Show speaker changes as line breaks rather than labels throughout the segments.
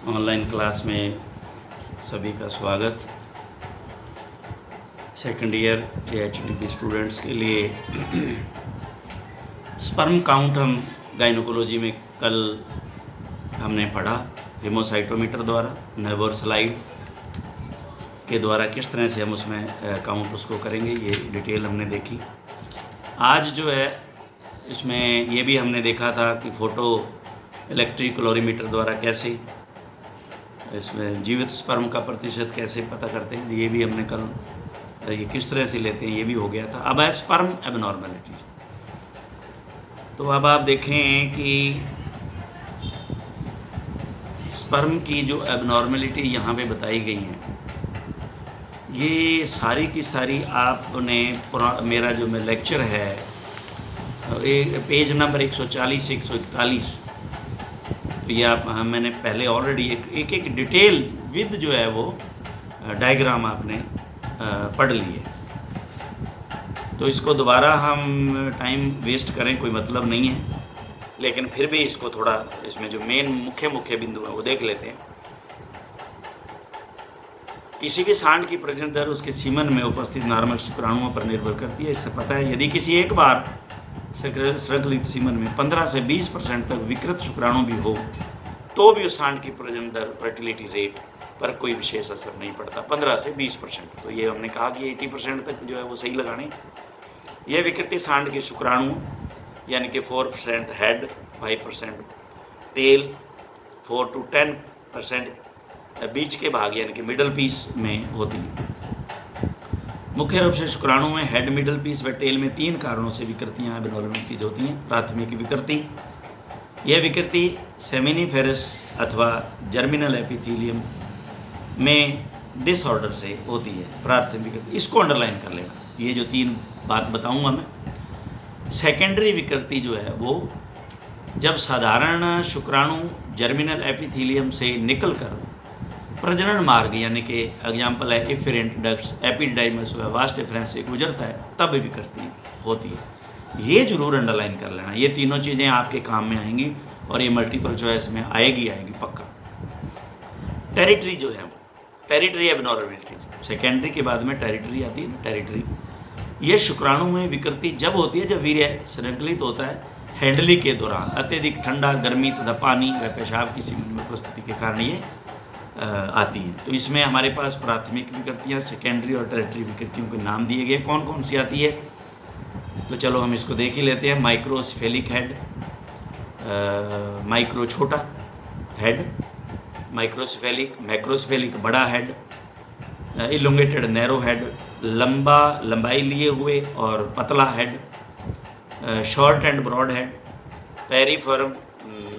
Online class में सभी का स्वागत। सेकंड ईयर एचटीपी स्टूडेंट्स के लिए स्पर्म काउंट हम गायनोकोलॉजी में कल हमने पढ़ा हेमोसाइटोमीटर द्वारा, नेबोर स्लाइड के द्वारा किस तरह से हम उसमें काउंट उसको करेंगे, ये डिटेल हमने देखी। आज जो है इसमें ये भी हमने देखा था कि फ़ोटो इलेक्ट्रिक कैलोरीमीटर द्वारा कैसे इसमें जीवित स्पर्म का प्रतिशत कैसे पता करते हैं, ये भी हमने कल ये किस तरह से लेते हैं ये भी हो गया था। अब है स्पर्म एबनॉर्मेलिटी। तो अब आप देखें कि स्पर्म की जो एबनॉर्मेलिटी यहाँ पे बताई गई हैं, ये सारी की सारी आपने मेरा जो मैं लेक्चर है पेज नंबर 140 से 141, तो ये आप मैंने पहले ऑलरेडी एक डिटेल विद जो है वो डायग्राम आपने पढ़ लिए। तो इसको दोबारा हम टाइम वेस्ट करें कोई मतलब नहीं है, लेकिन फिर भी इसको थोड़ा इसमें जो मेन मुख्य बिंदु हैं वो देख लेते हैं। किसी भी सांड की प्रजनन दर उसके सीमन में उपस्थित नॉर्मल शुक्राणुओं पर निर्भर करती है। इससे पता है यदि किसी एक बार संकलित सीमन में 15 से 20% तक विकृत शुक्राणु भी हो तो भी उस सांड की प्रजनन दर फर्टिलिटी रेट पर कोई विशेष असर नहीं पड़ता, 15 से 20%। तो ये हमने कहा कि 80% तक जो है वो सही लगाने। यह विकृति सांड के शुक्राणु यानी कि 4% हेड, 5% टेल, 4 to 10% बीच के भाग यानी कि मिडल पीस में होती है। मुख्य रूप से शुक्राणु में हेड, मिडल पीस व टेल में 3 कारणों से विकृतियाँ एबनॉर्मेलिटीज होती हैं। प्राथमिक विकृति, यह विकृति सेमिनिफेरस अथवा जर्मिनल एपिथेलियम में डिसऑर्डर से होती है। प्राथमिक विकृति, इसको अंडरलाइन कर लेना, ये जो 3 बात बताऊंगा मैं। सेकेंडरी विकृति जो है वो जब साधारण शुक्राणु जर्मिनल एपिथेलियम से निकलकर प्रजनन मार्ग यानी कि एग्जाम्पल है इफेरेंट डक्ट्स, एपिडाइमस व वास्ट डिफरेंस से गुजरता है, तब विकृति होती है। ये जरूर अंडरलाइन कर लेना, ये तीनों चीज़ें आपके काम में आएंगी और ये मल्टीपल चॉइस में आएगी पक्का। टेरिटरी जो है, टेरिटरी एबनॉर्मेलिटी, सेकेंडरी के बाद में टेरिटरी आती है ना, टेरिटरी। ये शुक्राणु में विकृति जब होती है जब वीर्य संकलित होता है हैंडलिंग के दौरान अत्यधिक ठंडा, गर्मी तथा पानी व पेशाब की सीमन में उपस्थिति के कारण ये आती हैं। तो इसमें हमारे पास प्राथमिक विकृतियाँ, सेकेंडरी और टेरिटरी विकृतियों के नाम दिए गए। कौन कौन सी आती है तो चलो हम इसको देख ही लेते हैं। माइक्रोस्फेलिक हेड, माइक्रो छोटा हेड, माइक्रोस्फेलिक, मैक्रोस्फेलिक बड़ा हेड, इलोंगेटेड नैरो हेड, लंबाई लिए हुए और पतला head, short and broad head, piriform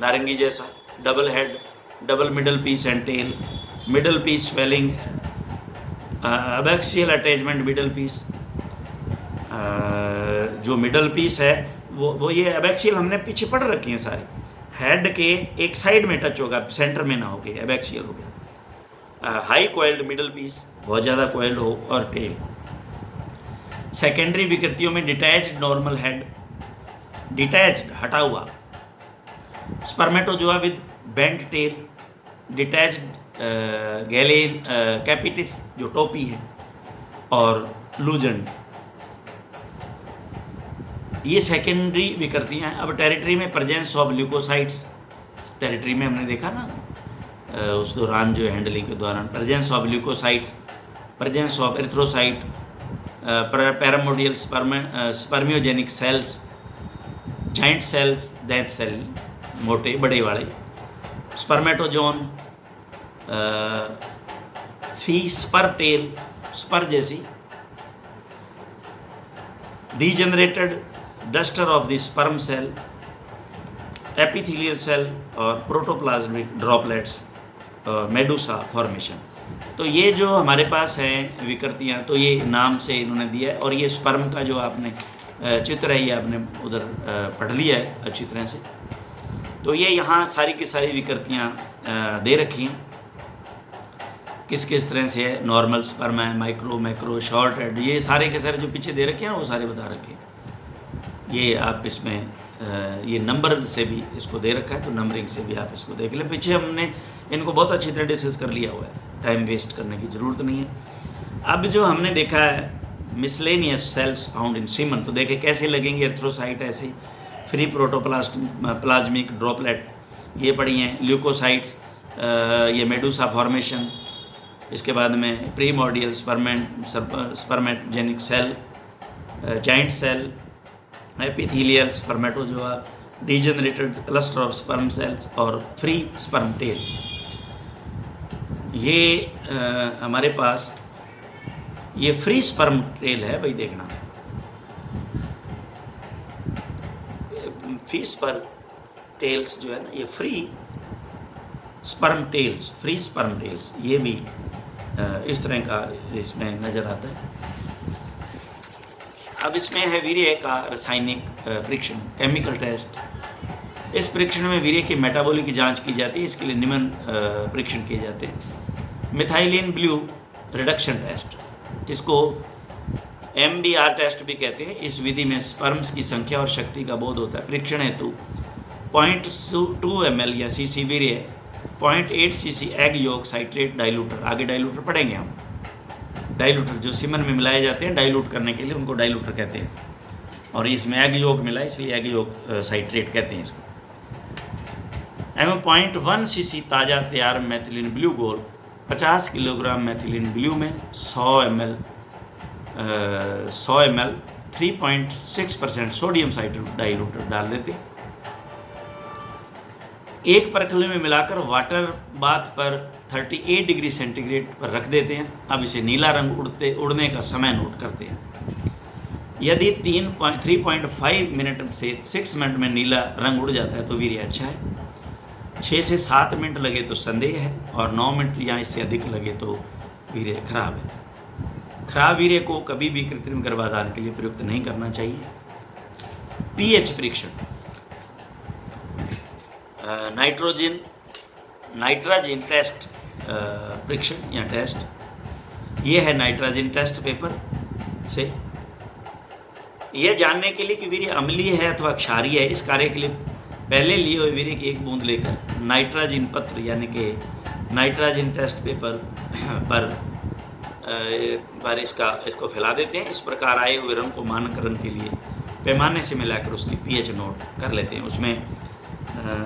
नारंगी जैसा, double head, double middle piece and tail, middle piece swelling, abaxial attachment middle piece. जो मिडल पीस है वो ये अबैक्सियल हमने पीछे पढ़ रखी हैं सारी। हेड के एक साइड में टच होगा, सेंटर में ना होके अबैक्सियल हो गया। हाई कोइल्ड मिडल पीस, बहुत ज़्यादा कोइल्ड हो, और टेल। सेकेंडरी विकृतियों में डिटैच्ड नॉर्मल हेड, डिटैच्ड हटा हुआ, spermatozoa with bent tail, detached galea capitis जो टोपी है, और लूजेंड, ये सेकेंडरी विकृतियाँ हैं। अब टेरिटरी में प्रेजेंस ऑफ ल्यूकोसाइट्स, टेरिटरी में हमने देखा ना उस दौरान जो हैंडलिंग के दौरान, presence of leucocytes, presence of erythrocyte, primordial spermiogenic cells, giant cells, दैंत सेल मोटे बड़े वाले, spermatozoon, free spur tail, spur जैसी, degenerated cluster of the sperm cell, epithelial cell और प्रोटोप्लाज्मिक ड्रॉपलेट्स, मेडुसा फॉर्मेशन। तो ये जो हमारे पास हैं विकृतियाँ, तो ये नाम से इन्होंने दिया है। और ये स्पर्म का जो आपने चित्र है ये आपने उधर पढ़ लिया है अच्छी तरह से। तो ये यहाँ सारी की सारी विकृतियाँ दे रखी हैं, किस किस तरह से है। नॉर्मल स्पर्म है, माइक्रो, मैक्रो, शॉर्ट हेड, ये सारे के सारे जो पीछे दे रखे हैं वो सारे बता रखे हैं। ये आप इसमें ये नंबर से भी इसको दे रखा है, तो नंबरिंग से भी आप इसको देख लें। पीछे हमने इनको बहुत अच्छी तरह डिस्कस कर लिया हुआ है, टाइम वेस्ट करने की ज़रूरत नहीं है। अब जो हमने देखा है miscellaneous cells found in semen, तो देखे कैसे लगेंगे एर्थ्रोसाइट, ऐसे फ्री प्रोटोप्लास्ट प्लाज्मिक ड्रॉपलेट, ये पढ़ी हैं ल्यूकोसाइट्स, ये मेडूसा फॉर्मेशन, इसके बाद में primordial spermatogenic cell, giant cell, epithelial spermatozoa, degenerated cluster of sperm cells और फ्री स्पर्म टेल। ये हमारे पास ये फ्री स्पर्म टेल है भाई, देखना फ्री स्पर्म टेल्स जो है ना, ये फ्री स्पर्म टेल्स, ये भी इस तरह का इसमें नज़र आता है। अब इसमें है वीर्य का रासायनिक परीक्षण, केमिकल टेस्ट। इस परीक्षण में वीर्य की मेटाबॉलिक की जांच की जाती है। इसके लिए निम्न परीक्षण किए जाते हैं। मिथाइलिन ब्लू रिडक्शन टेस्ट, इसको MBR टेस्ट भी कहते हैं। इस विधि में स्पर्म्स की संख्या और शक्ति का बोध होता है। परीक्षण हेतु 0.2 ml या cc वीर्य, 0.8 cc एग योग साइट्रेट डाइल्यूटर, आगे डाइल्यूटर पढ़ेंगे हम। डाइल्यूटर जो सीमन में मिलाए जाते हैं डाइल्यूट करने के लिए, उनको डाइल्यूटर कहते हैं। और इसमें एग योग मिला, इसलिए एग योग साइट्रेट कहते हैं इसको। एवं 0.1 cc ताज़ा तैयार मैथिलीन ब्लू घोल 50 किलोग्राम मैथिलीन ब्लू में 100 ml 3.6% सोडियम साइट्रेट डाइल्यूटर डाल देते हैं। एक परखले में मिलाकर वाटर बाथ पर 38 डिग्री सेंटीग्रेड पर रख देते हैं। अब इसे नीला रंग उड़ने का समय नोट करते हैं। यदि 3.5 मिनट से 6 मिनट में नीला रंग उड़ जाता है तो वीर्य अच्छा है। 6 से 7 मिनट लगे तो संदेह है, और 9 मिनट या इससे अधिक लगे तो वीर्य खराब है। खराब वीर्य को कभी भी कृत्रिम गर्भाधान के लिए प्रयुक्त नहीं करना चाहिए। पीएच परीक्षण, नाइट्रोजन टेस्ट परीक्षण या टेस्ट, ये है नाइट्रोजन टेस्ट पेपर से। यह जानने के लिए कि वीर्य अम्लीय है अथवा क्षारीय है, इस कार्य के लिए पहले लिए हुए वीर्य की एक बूंद लेकर नाइट्रोजन पत्र यानी कि नाइट्रोजन टेस्ट पेपर पर इसको फैला देते हैं। इस प्रकार आए हुए रंग को मानकरण के लिए पैमाने से मिलाकर उसकी पीएच नोट कर लेते हैं। उसमें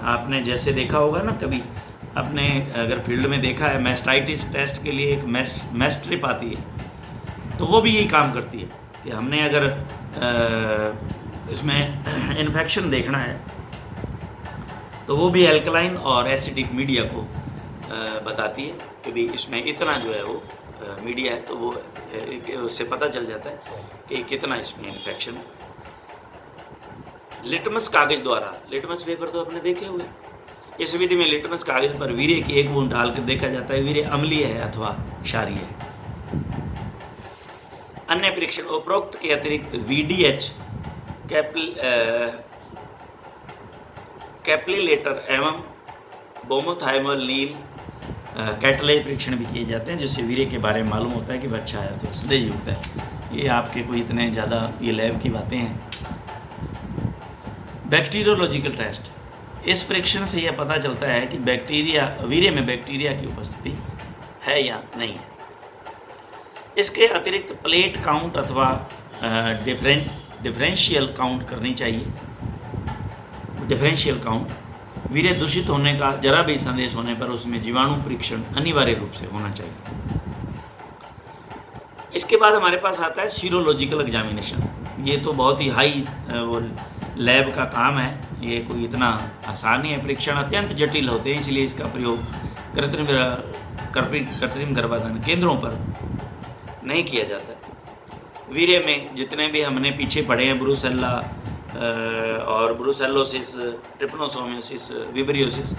आपने जैसे देखा होगा ना, कभी आपने अगर फील्ड में देखा है, मैस्टाइटिस टेस्ट के लिए एक मैस्ट्रिप आती है, तो वो भी यही काम करती है कि हमने अगर इसमें इन्फेक्शन देखना है तो वो भी एल्कलाइन और एसिडिक मीडिया को बताती है कि भाई इसमें इतना जो है वो मीडिया है, तो वो उससे पता चल जाता है कि कितना इसमें इन्फेक्शन है। लिटमस कागज द्वारा, लिटमस पेपर तो आपने देखे हुए, इस विधि में लिटमस कागज पर वीर्य की एक बूंद डालकर देखा जाता है वीर्य अम्लीय है अथवा क्षारीय है। अन्य परीक्षण उपरोक्त के अतिरिक्त VDH कैप्लिलेटर एवं बोमोथाइमल नील कैटलाइज परीक्षण भी किए जाते हैं, जिससे वीर्य के बारे में मालूम होता है कि वह अच्छा है तो संदेह युक्त है। ये आपके कोई इतने ज़्यादा ये लैब की बातें हैं। बैक्टीरियोलॉजिकल टेस्ट, इस परीक्षण से यह पता चलता है कि वीर्य में बैक्टीरिया की उपस्थिति है या नहीं है। इसके अतिरिक्त प्लेट काउंट अथवा डिफरेंशियल काउंट करनी चाहिए। डिफरेंशियल काउंट, वीर्य दूषित होने का जरा भी संदेश होने पर उसमें जीवाणु परीक्षण अनिवार्य रूप से होना चाहिए। इसके बाद हमारे पास आता है सीरोलॉजिकल एग्जामिनेशन। ये तो बहुत ही हाई वो लैब का काम है, ये कोई इतना आसान नहीं है। परीक्षण अत्यंत जटिल होते हैं, इसलिए इसका प्रयोग कृत्रिम गर्भाधान केंद्रों पर नहीं किया जाता। वीर्य में जितने भी हमने पीछे पढ़े हैं, ब्रूसेल्ला और ब्रूसेलोसिस, ट्रिपनोसोमियोसिस, विब्रियोसिस,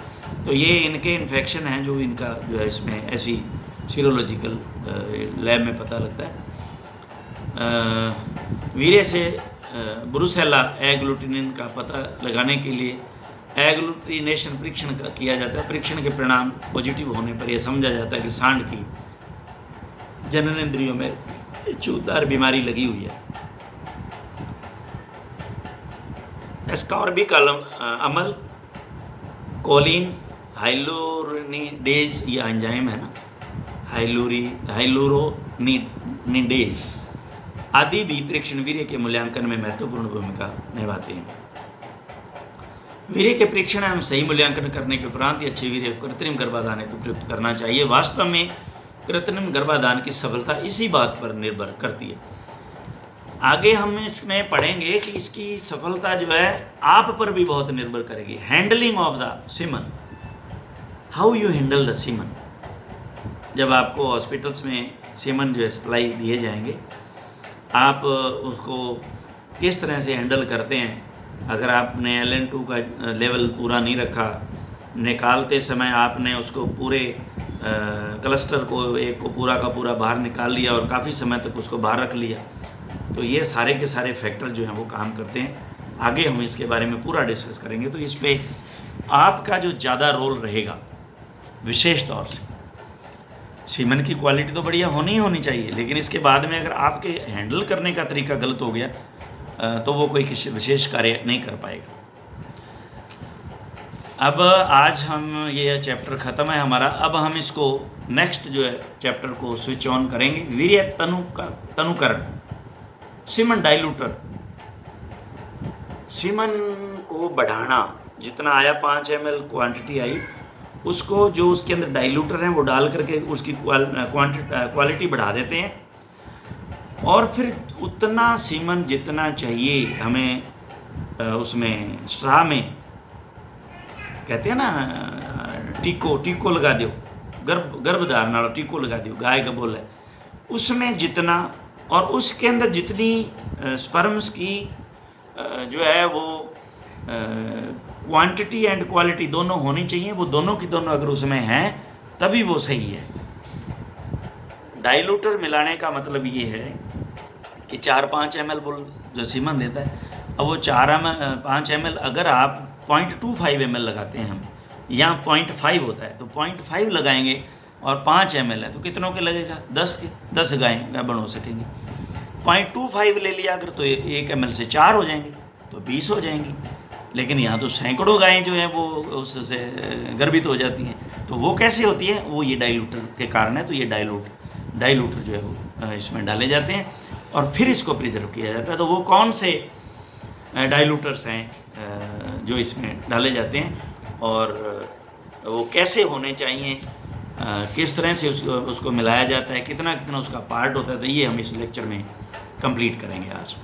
तो ये इनके इन्फेक्शन हैं जो इनका जो है इसमें ऐसी सीरोलॉजिकल लैब में पता लगता है। वीर्य से ब्रूसेला एग्लूटिनिन का पता लगाने के लिए एग्लूटिनेशन परीक्षण किया जाता है। परीक्षण के परिणाम पॉजिटिव होने पर यह समझा जाता है कि सांड की जननेंद्रियों में चूतदार बीमारी लगी हुई है। एस्कॉर्बिक अम्ल, कोलिन, हाइलोरिनिडेज ये एंजाइम है ना, हाइलोरोनिडेज आदि भी प्रेक्षण वीर्य के मूल्यांकन में महत्वपूर्ण भूमिका निभाते हैं। वीर्य के प्रेक्षण एवं सही मूल्यांकन करने के उपरांत अच्छे वीर्य को कृत्रिम गर्भाधान हेतु प्रयुक्त करना चाहिए। वास्तव में कृत्रिम गर्भाधान की सफलता इसी बात पर निर्भर करती है। आगे हम इसमें पढ़ेंगे कि इसकी सफलता जो है आप पर भी बहुत निर्भर करेगी। Handling of the semen, how you handle the semen. जब आपको हॉस्पिटल्स में सीमन जो है सप्लाई दिए जाएंगे, आप उसको किस तरह से हैंडल करते हैं। अगर आपने LN2 का लेवल पूरा नहीं रखा, निकालते समय आपने उसको पूरे क्लस्टर को एक को पूरा का पूरा बाहर निकाल लिया और काफ़ी समय तक उसको बाहर रख लिया, तो ये सारे के सारे फैक्टर जो हैं वो काम करते हैं। आगे हम इसके बारे में पूरा डिस्कस करेंगे। तो इस पे आपका जो ज़्यादा रोल रहेगा विशेष तौर से, सीमन की क्वालिटी तो बढ़िया होनी ही होनी चाहिए, लेकिन इसके बाद में अगर आपके हैंडल करने का तरीका गलत हो गया तो वो कोई विशेष कार्य नहीं कर पाएगा। अब आज हम ये चैप्टर ख़त्म है हमारा। अब हम इसको नेक्स्ट जो है चैप्टर को स्विच ऑन करेंगे। वीर्य तनुकरण, सीमन डाइल्यूटर, सीमन को बढ़ाना। जितना आया 5 ml क्वांटिटी आई, उसको जो उसके अंदर डाइल्यूटर हैं वो डाल करके उसकी क्वालिटी बढ़ा देते हैं, और फिर उतना सीमन जितना चाहिए हमें उसमें स्ट्रा में कहते हैं ना टीको लगा दो, गर्भधारण वाला टीको लगा दो, गाय का बोल है, उसमें जितना और उसके अंदर जितनी स्पर्म्स की जो है वो क्वांटिटी एंड क्वालिटी दोनों होनी चाहिए, वो दोनों की दोनों अगर उसमें हैं तभी वो सही है। डाइल्यूटर मिलाने का मतलब ये है कि 4-5 ml जो सीमन देता है, अब वो 5 ml अगर आप 0.25 ml लगाते हैं हम, यहाँ 0.5 होता है, तो 0.5 लगाएंगे और 5 ml है तो कितनों के लगेगा? 10 गायें बन हो सकेंगे। 0.25 ले लिया अगर तो 1 ml से 4 हो जाएंगे, तो 20 हो जाएंगी। लेकिन यहाँ तो सैकड़ों गायें जो हैं वो उससे गर्भित हो जाती हैं। तो वो कैसे होती है? वो ये डाइल्यूटर के कारण है। तो ये डाइल्यूटर जो है वो इसमें डाले जाते हैं और फिर इसको प्रिजर्व किया जाता है। तो वो कौन से डाइल्यूटर्स हैं जो इसमें डाले जाते हैं और वो कैसे होने चाहिए, किस तरह से उसको मिलाया जाता है, कितना उसका पार्ट होता है, तो ये हम इस लेक्चर में कंप्लीट करेंगे आज।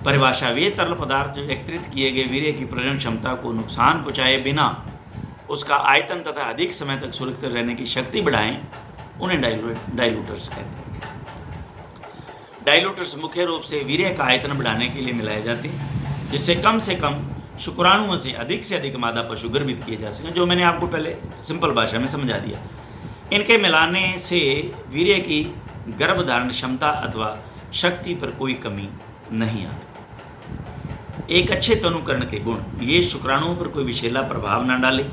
परिभाषा: वे तरल पदार्थ जो एकत्रित किए गए वीर्य की प्रजनन क्षमता को नुकसान पहुँचाए बिना उसका आयतन तथा अधिक समय तक सुरक्षित रहने की शक्ति बढ़ाएं, उन्हें डाइल्यूटर्स कहते हैं। डाइल्यूटर्स मुख्य रूप से वीर्य का आयतन बढ़ाने के लिए मिलाए जाते हैं, जिससे कम से कम शुक्राणुओं से अधिक मादा पशु गर्भित किए जा सकें, जो मैंने आपको पहले सिंपल भाषा में समझा दिया। इनके मिलाने से वीर्य की गर्भधारण क्षमता अथवा शक्ति पर कोई कमी नहीं आती। एक अच्छे तनुकरण के गुण: ये शुक्राणुओं पर कोई विषैला प्रभाव न डाले,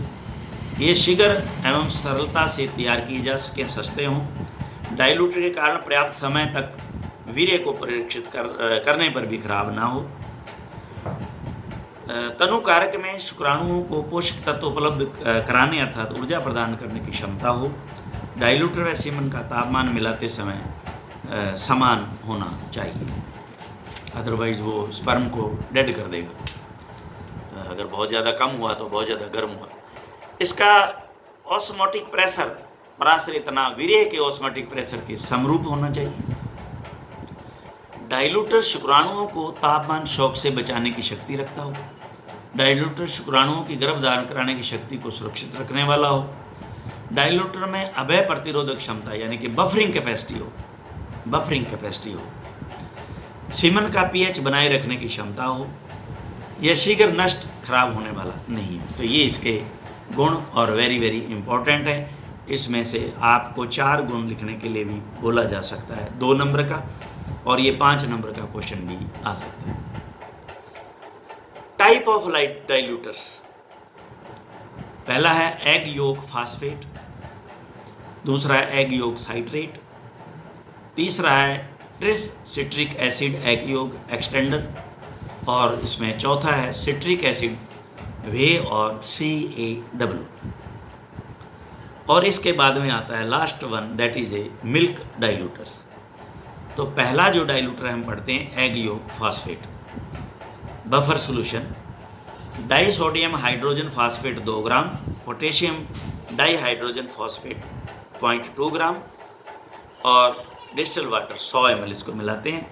ये शीघ्र एवं सरलता से तैयार किए जा सकें, सस्ते हों, डाइल्यूटर के कारण पर्याप्त समय तक वीर्य को परीक्षित करने पर भी खराब ना हो, तनुकारक में शुक्राणुओं को पोषक तत्व उपलब्ध कराने अर्थात ऊर्जा प्रदान करने की क्षमता हो, डाइल्यूटर व सीमन का तापमान मिलाते समय समान होना चाहिए, अदरवाइज़ वो स्पर्म को डेड कर देगा। अगर बहुत ज़्यादा कम हुआ तो बहुत ज़्यादा गर्म हुआ। इसका ऑस्मोटिक प्रेशर पराश्रित तनाव वीर्य के ऑस्मोटिक प्रेशर के समरूप होना चाहिए। डाइल्यूटर शुक्राणुओं को तापमान शॉक से बचाने की शक्ति रखता हो, डाइल्यूटर शुक्राणुओं की गर्भधारण कराने की शक्ति को सुरक्षित रखने वाला हो, डाइल्यूटर में अभय प्रतिरोधक क्षमता यानी कि बफरिंग कैपेसिटी हो, सीमन का पीएच बनाए रखने की क्षमता हो, यह शीघ्र नष्ट खराब होने वाला नहीं हो। तो ये इसके गुण और वेरी इम्पॉर्टेंट है। इसमें से आपको 4 गुण लिखने के लिए भी बोला जा सकता है, 2 नंबर का, और ये 5 नंबर का क्वेश्चन भी आ सकता है। टाइप ऑफ लाइट डाइल्यूटर्स: पहला है एग योक फास्फेट, दूसरा है एग योक साइट्रेट, तीसरा है tris citric acid egg yolk extender, और इसमें चौथा है सिट्रिक एसिड वे और CaW। और इसके बाद में आता है last one, that is a milk diluters. तो पहला जो डाइल्यूटर हम पढ़ते हैं egg yolk phosphate buffer solution, di sodium hydrogen phosphate 2 gram, potassium di hydrogen phosphate 0.2 gram और डिस्टिल वाटर 100 ml इसको मिलाते हैं।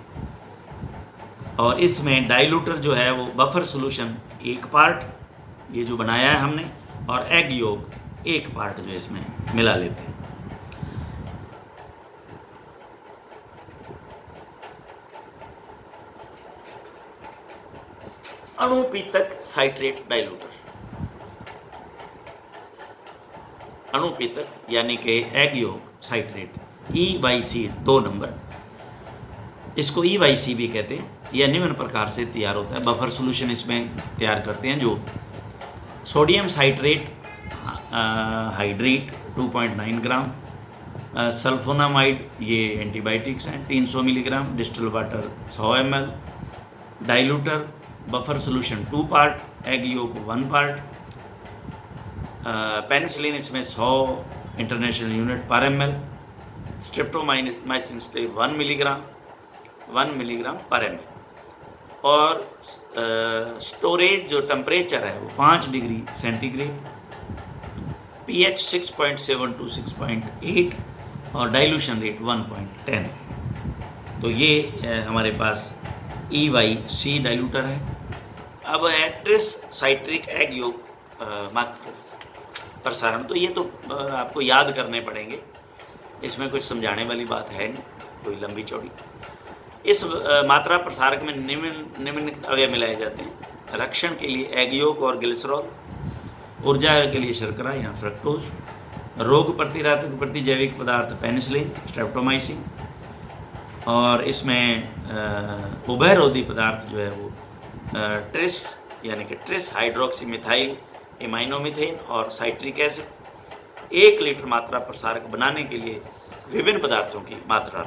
और इसमें डाइल्यूटर जो है वो बफर सोल्यूशन 1 पार्ट ये जो बनाया है हमने, और एग योग 1 पार्ट जो इसमें मिला लेते हैं। अणुपीतक साइट्रेट डाइल्यूटर, अणुपीतक यानी कि egg yolk citrate EYC 2 number, इसको EYC भी कहते हैं। यह निम्न प्रकार से तैयार होता है। बफर सोल्यूशन इसमें तैयार करते हैं जो sodium citrate hydrate 2.9 gram, sulphonamide ये एंटीबायोटिक्स हैं 300 milligram, distil water 100 ml, diluter buffer solution 2 part, egg yolk 1 part, penicillin इसमें 100 इंटरनेशनल यूनिट पर ml, स्ट्रेप्टोमाइसिन 1 मिलीग्राम पर ml। और स्टोरेज जो टेम्परेचर है वो 5 डिग्री सेंटीग्रेड, pH 6.7 to 6.8 और डाइल्यूशन रेट 1.10। तो ये हमारे पास EYC डाइल्यूटर है। अब है ट्रिस साइट्रिक एग योग मात्र प्रसारण। तो ये तो आपको याद करने पड़ेंगे, इसमें कुछ समझाने वाली बात है नहीं कोई लंबी चौड़ी। इस मात्रा प्रसारक में निम्नलिखित अवयव मिलाए जाते हैं। रक्षण के लिए एग योग और ग्लिसरॉल, ऊर्जा के लिए शर्करा या फ्रक्टोज, रोग प्रतिरोधक प्रतिजैविक पदार्थ पेनिसिलिन स्ट्रेप्टोमाइसिन, और इसमें उभयरोधी पदार्थ जो है वो ट्रिस यानी कि ट्रिस हाइड्रोक्सी मिथाइल एमाइनोमिथेन और साइट्रिक एसिड। 1 लीटर मात्रा प्रसारक बनाने के लिए विभिन्न पदार्थों की मात्रा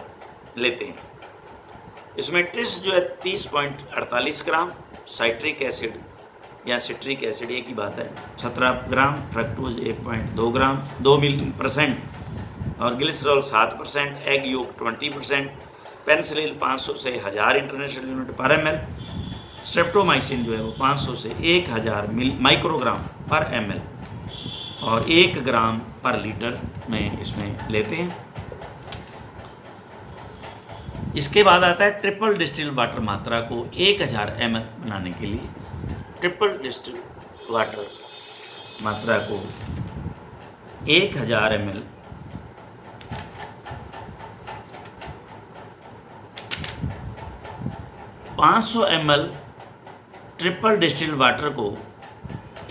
लेते हैं। इसमें ट्रिस जो है 30.48 ग्राम, साइट्रिक एसिड या सिट्रिक एसिड एक ही बात है 17 ग्राम, फ्रक्टोज 1.2 ग्राम 2% और ग्लिसरॉल 7%, एग योग 20%, पेनिसिलिन 500 से 1000 इंटरनेशनल यूनिट पर ml, स्ट्रेप्टोमाइसिन जो है वो 500 से 1000 माइक्रोग्राम पर ml और 1 ग्राम पर लीटर में इसमें लेते हैं। इसके बाद आता है ट्रिपल डिस्टिल वाटर मात्रा को 1000 ml बनाने के लिए। ट्रिपल डिस्टिल वाटर मात्रा को 1000 ml 500 ml triple distil water को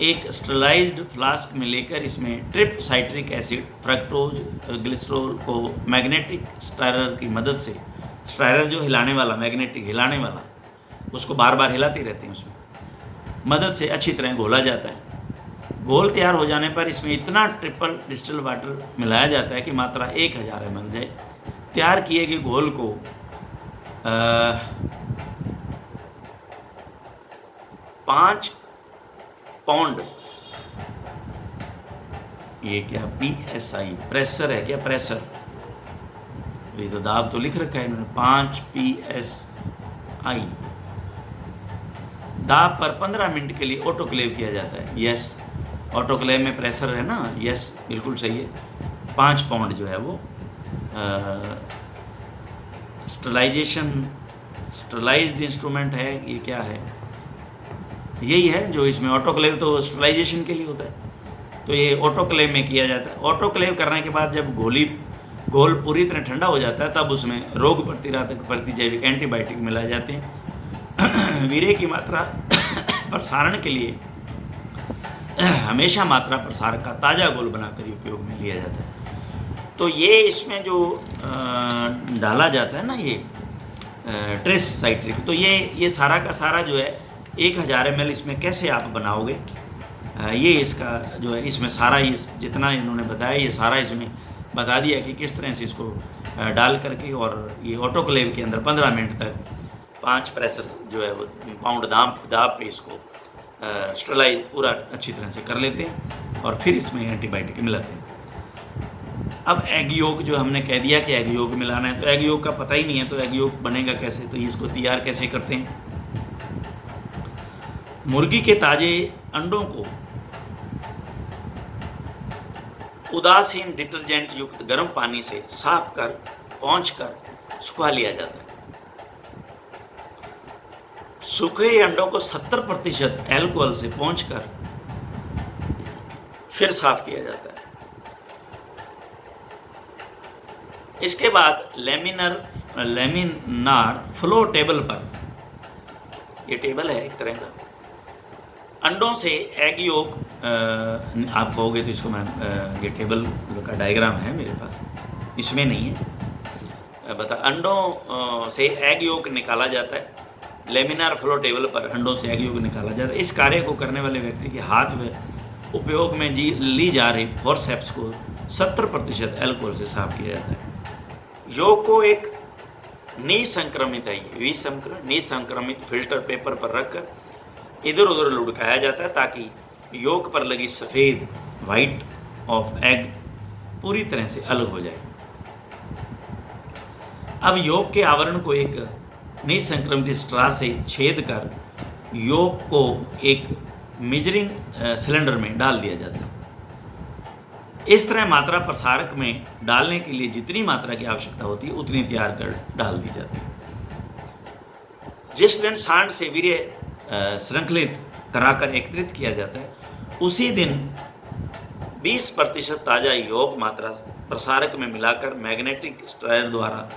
एक स्टरलाइज्ड फ्लास्क में लेकर इसमें trip citric acid, fructose, glycerol को मैग्नेटिक स्टायरर की मदद से, स्टायरर जो हिलाने वाला मैग्नेटिक हिलाने वाला उसको बार बार हिलाते रहते हैं, उसमें मदद से अच्छी तरह घोला जाता है। घोल तैयार हो जाने पर इसमें इतना ट्रिपल डिस्टिल वाटर मिलाया जाता है कि मात्रा 1000 ml जाए। तैयार किए गए घोल को 5 पाउंड, ये क्या PSI प्रेशर है क्या, प्रेशर, ये तो दाब तो लिख रखा है इन्होंने 5 PSI, दाब पर 15 मिनट के लिए ऑटोक्लेव किया जाता है। यस, ऑटोक्लेव में प्रेशर है ना, यस बिल्कुल सही है। 5 पाउंड जो है वो स्टरलाइज्ड इंस्ट्रूमेंट है। ये क्या है, यही है जो इसमें ऑटोक्लेव तो स्टरलाइजेशन के लिए होता है, तो ये ऑटोक्लेव में किया जाता है। ऑटोक्लेव करने के बाद जब घोल पूरी तरह ठंडा हो जाता है तब उसमें रोग प्रतिरोधक प्रतिजैविक एंटीबायोटिक मिलाए जाते हैं। वीर्य की मात्रा प्रसारण के लिए हमेशा मात्रा प्रसारक का ताज़ा घोल बनाकर उपयोग में लिया जाता है। तो ये इसमें जो डाला जाता है ना ये ट्रेस साइट्रिक, तो ये सारा का सारा जो है 1000 ml इसमें कैसे आप बनाओगे, ये इसका जो है इसमें सारा ये जितना इन्होंने बताया ये सारा इसमें बता दिया कि किस तरह से इसको डाल करके और ये ऑटोक्लेव के अंदर 15 मिनट तक 5 प्रेशर जो है वो पाउंड दाब पे इसको स्टरलाइज पूरा अच्छी तरह से कर लेते हैं और फिर इसमें एंटीबायोटिक मिलाते हैं। अब एग योग जो हमने कह दिया कि एग योग मिलाना है, तो एग योग का पता ही नहीं है, तो एग योग बनेगा कैसे? तो इसको तैयार कैसे करते हैं? मुर्गी के ताजे अंडों को उदासीन डिटर्जेंट युक्त गर्म पानी से साफ कर पोंछ कर सुखा लिया जाता है। सूखे अंडों को 70% अल्कोहल से पोंछ कर फिर साफ किया जाता है। इसके बाद लेमिनार फ्लो टेबल पर, ये टेबल है एक तरह का, अंडों से एग योग, आप कहोगे तो इसको मैं ये टेबल का डायग्राम है मेरे पास, इसमें नहीं है, बता। अंडों से एग योग निकाला जाता है। लेमिनार फ्लो टेबल पर अंडों से एग योग निकाला जाता है। इस कार्य को करने वाले व्यक्ति के हाथ में उपयोग में ली जा रही फोर्सेप्स को 70% अल्कोहल से साफ किया जाता है। योग को एक निसंक्रमित फिल्टर पेपर पर रखकर इधर उधर लुढ़काया जाता है ताकि योग पर लगी सफ़ेद वाइट ऑफ एग पूरी तरह से अलग हो जाए। अब योग के आवरण को एक निसंक्रमित स्ट्रा से छेद कर योग को एक मेजरिंग सिलेंडर में डाल दिया जाता है। इस तरह मात्रा प्रसारक में डालने के लिए जितनी मात्रा की आवश्यकता होती है उतनी तैयार कर डाल दी जाती है। जिस दिन सांड से वीर्य श्रृंखलित कराकर एकत्रित किया जाता है उसी दिन 20% ताज़ा योग मात्रा प्रसारक में मिलाकर मैग्नेटिक स्ट्रायर द्वारा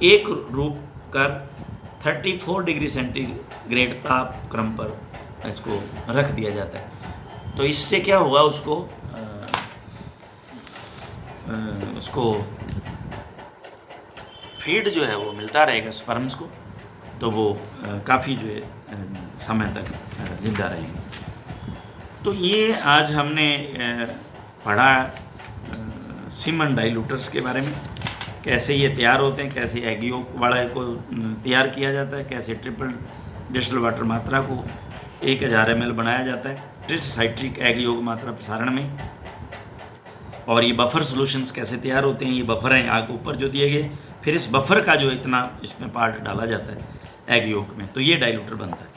एक रूप कर 34 डिग्री सेंटीग्रेड ताप क्रम पर इसको रख दिया जाता है। तो इससे क्या होगा, उसको फीड जो है वो मिलता रहेगा स्पर्म्स को, तो वो काफ़ी जो है समय तक जिंदा रहेंगे। तो ये आज हमने पढ़ा सीमन डाइल्यूटर्स के बारे में, कैसे ये तैयार होते हैं, कैसे एग योग वाला को तैयार किया जाता है, कैसे ट्रिपल डिस्टिल वाटर मात्रा को 1000 ml बनाया जाता है ट्रिसाइट्रिक एग योग मात्रा प्रसारण में, और ये बफर सॉल्यूशंस कैसे तैयार होते हैं। ये बफर हैं आगे ऊपर जो दिए गए, फिर इस बफर का जो इतना इसमें पार्ट डाला जाता है एग योग में, तो ये डाइल्यूटर बनता है।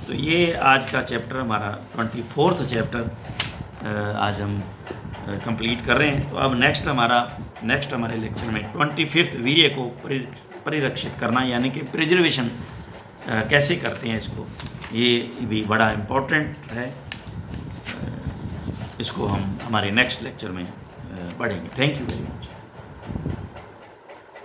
तो ये आज का चैप्टर हमारा 24th चैप्टर आज हम कंप्लीट कर रहे हैं। तो अब नेक्स्ट हमारे लेक्चर में 25th वीर्य को परिरक्षित करना, यानी कि प्रिजर्वेशन कैसे करते हैं इसको, ये भी बड़ा इम्पोर्टेंट है। इसको हम हमारे नेक्स्ट लेक्चर में पढ़ेंगे। Thank you very much.